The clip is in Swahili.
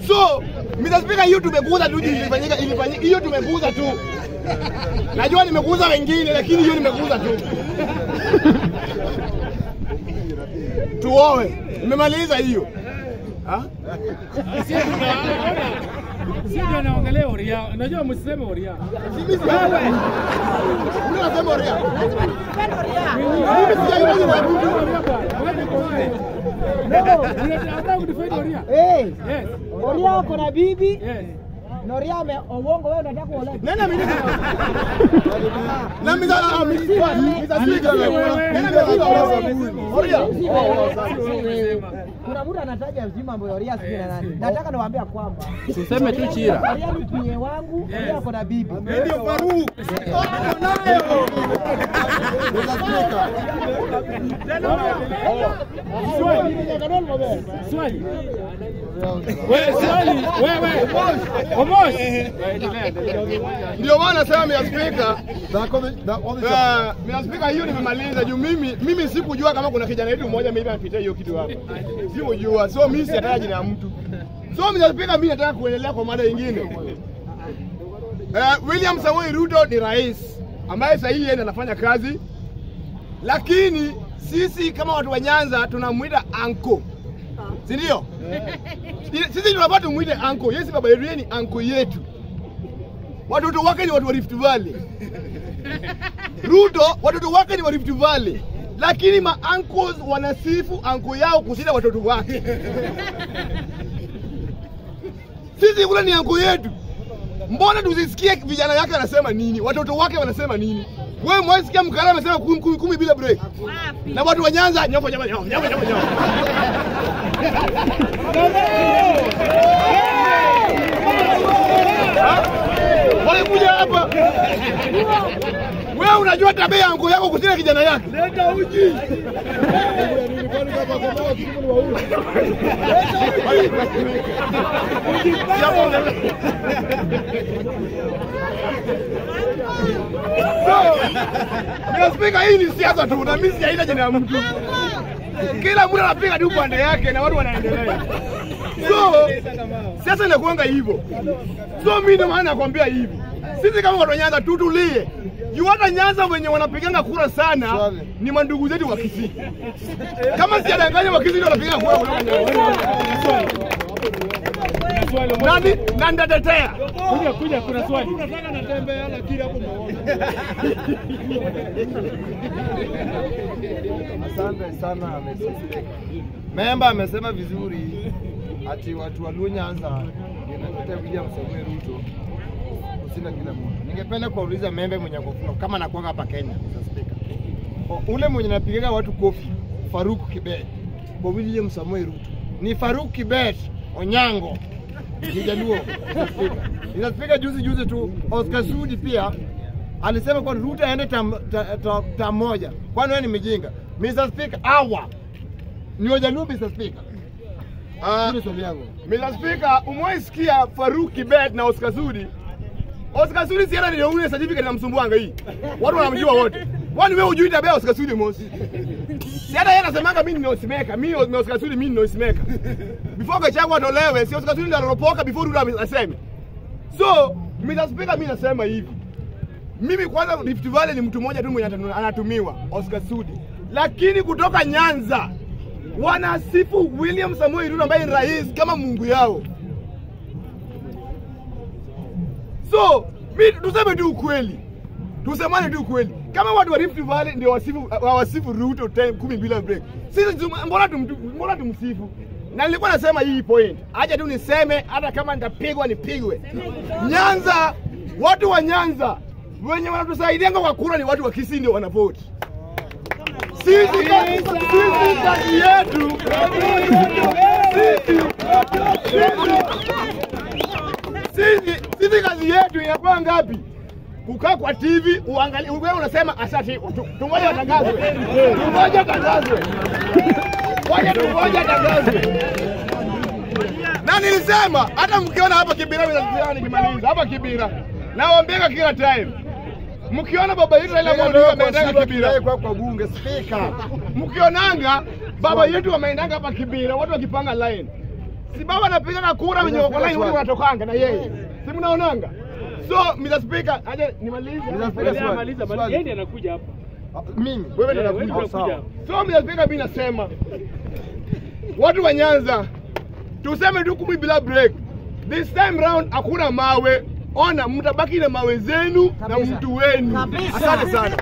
So, Mr. Speaker, hiyo tumekuza tu ilifanyika hiyo tumekuza tu. Najua nimekuza wengine lakini hiyo nimekuza tu. Tuoe. Nimemaliza hiyo. Sio naongelea Oria. Unajua msiseme Oria. Mimi nasema Oria. Oria uko na bibi? Noria uongo wewe unataka kuolewa. Nani mimi? Na mimi Oria. Kuna mtu anataja mambo ya Oria sijui nani. Nataka niwaambie kwamba useme tu Chira. Oria ni pie wangu, Oria uko na bibi. Ndio Faruk. Nayo. Swali. Wewe. Omos. Ndio maana sema Mr. Speaker, Mr. Speaker hiyo nimemaliza juu mimi sikujua kama kuna kijana wetu mmoja mimi anapitia hiyo kitu hapo. Sikujua. So mimi sitataja jina la mtu. So Mr. Speaker, mimi nataka kuendelea kwa mada nyingine. William Samoei Ruto ni rais ambaye sasa hivi yeye anafanya kazi. Lakini sisi kama watu wa Nyanza tunamuita anko. Si ndio? Sisi tunapata tumuite anko. Yeye si baba yetu, yeye ni anko yetu. Watoto wake ni watu wa Rift Valley. Ruto watoto wake ni wa Rift Valley. Lakini ma uncles wanasifu anko yao kushinda watoto wake. Sisi kule ni anko yetu. Mbona tusisikie vijana yake anasema nini? Watoto wake wanasema nini? Wewe mwasikia Mkala amesema 10 bila break. Na watu wa Nyanza nyoko. Wale kuja hapa. Wewe unajua tabia yangu yako kusina kijana yake. Leta uji. Mr. Speaker, hii ni siasa tu na mimi sijaita jina ya mtu. Kila mtu anapiga tu pande yake na watu wanaendelea. So, siasa inakuanga hivyo. So mimi ndio maana nakwambia hivi. Sisi kama watu wa Nyanza tutulie. Hata Nyanza wenye wanapiganga kura sana ni mandugu zetu wa Kisii. Kama sijadanganya wa Kisii ndio wanapiga kura kwa nani? Na ndatetea. Kuja kuna swali. Unataka natembea lakini hapo mwaona. Asante sana Mr. Memba amesema vizuri ati watu wa Nyanza wanatetea William Samoei Ruto kushinda kila mmoja. Ningependa kuuliza membe mwenye kofuno kama anakuwa hapa Kenya Mr. Speaker. Ule mwenye anapiga watu kofi Faruk Kibet kwa William Samoei Ruto. Ni Faruk Kibet Onyango. Kijaluo Mr. Speaker, juzi tu Oscar Sudi pia alisema kwa Ruto aende tam moja. Kwani wewe ni mjinga? Mr. Speaker, ni Wajaluo Mr. Speaker. Mr. Speaker, umewasikia Faruk Kibet na Oscar Sudi? Oscar Sudi siara ndio ule certificate na msumbuanga hii. Watu wanamjua wote. Kwani wewe hujui tabia Oscar Sudi mosi? Siara yeye anasemanga mimi ni noisemaker. Mimi Oscar Sudi mimi ni noisemaker. Before Gachagua atolewe, si Oscar Sudi ndio anaropoka before Ruto aseme. So, Mr. Speaker, mimi nasema hivi. Mimi kwanza Rift Valley ni mtu mmoja tu mwenye anatumiwa, Oscar Sudi. Lakini kutoka Nyanza wanasifu William Samoei Ruto ambaye ni rais kama Mungu yao. So, tuseme tu ukweli. Tusemane tu ukweli. Kama watu wa Rift Valley ndio wasifu Ruto 10 bila break. Sisi mbona tumsifu? Na nilikuwa nasema hii point. Acha tu niseme hata kama nitapigwa nipigwe. Nyanza, watu wa Nyanza wenye wanatusaidia kwa kura ni watu wa Kisii ndio wanavote. Sisi kazi yetu. Sisi kazi yetu inakuwa ngapi? Kukaa kwa TV uangalie, wewe unasema asante, tungoje watangazwe. Tungoje tangazwe. Tungoje tangazwe. Na nilisema hata mkiona hapa Kibira nikimaliza hapa Kibira naombeka kila time. Mkiona baba yetu ile ambayo ameenda Kibira kwa bunge Speaker. Mkionanga baba yetu ameenda hapa Kibira, watu wakipanga line. Si baba anapiga kura wenye wako line wale wanatokanga na yeye. Si mnaonanga? So Mr. Speaker, aje nimalize. Maliza, yeye ndiye anakuja hapa. Mimi. Wewe ndio unakuja. So Mr. Speaker, mimi nasema watu wa Nyanza tuseme tu kumi bila break. This time round hakuna mawe. Ona mtabaki na mawe zenu na mtu wenu. Asante sana.